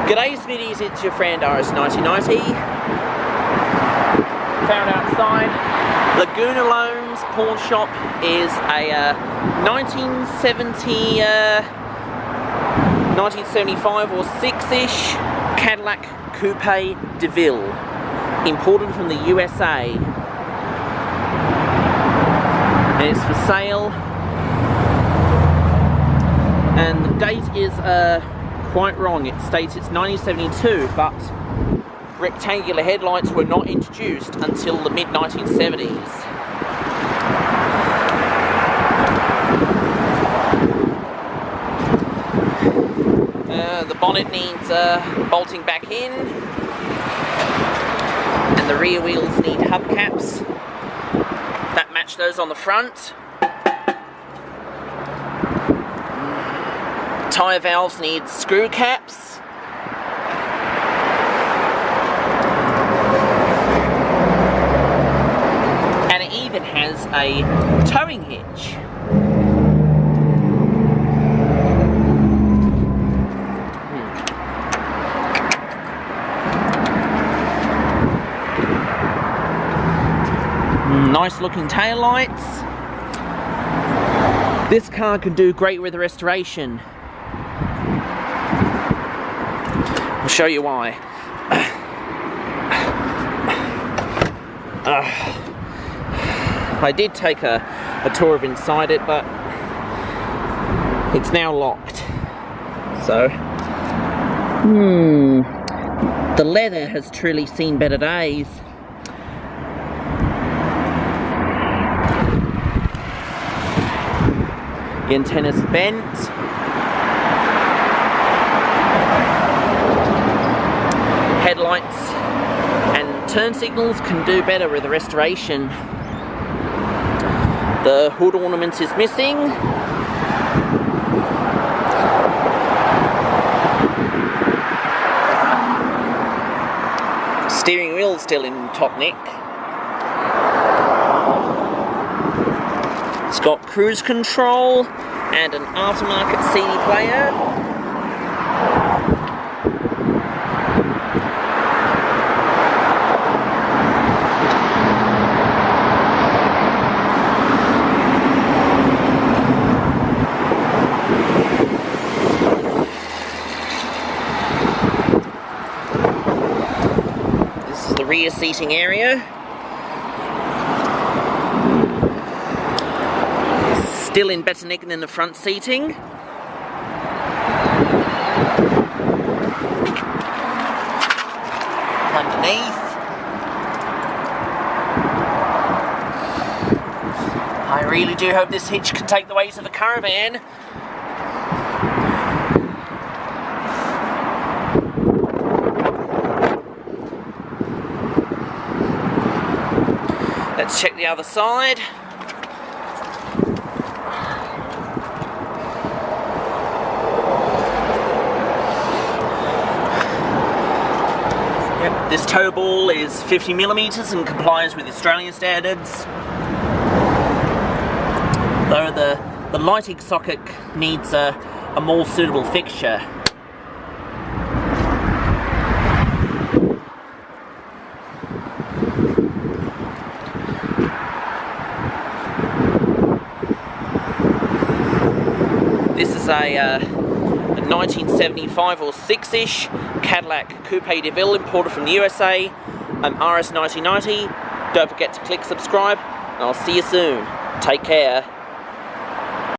G'day Smitties, it's your friend RS1990. Found outside Laguna Loans pawn shop is a 1975 or 6-ish Cadillac Coupe Deville, imported from the USA, and it's for sale. And the date is quite wrong. It states it's 1972, but rectangular headlights were not introduced until the mid-1970s. The bonnet needs bolting back in, and the rear wheels need hubcaps that match those on the front. Tyre valves need screw caps. And it even has a towing hitch. Nice looking taillights. This car could do great with a restoration. I'll show you why. I did take a tour of inside it, but it's now locked. So, the leather has truly seen better days. The antenna's bent. Headlights and turn signals can do better with the restoration. The hood ornament is missing. Steering wheel still in top nick. It's got cruise control and an aftermarket CD player. This is the rear seating area. Still in better nick than the front seating. Underneath, I really do hope this hitch can take the weight of the caravan. Let's check the other side. This toe ball is 50mm and complies with Australian standards, though the lighting socket needs a more suitable fixture. This is a 1975 or 6-ish Cadillac Coupe Deville, imported from the USA. I'm RS1990. Don't forget to click subscribe, and I'll see you soon. Take care.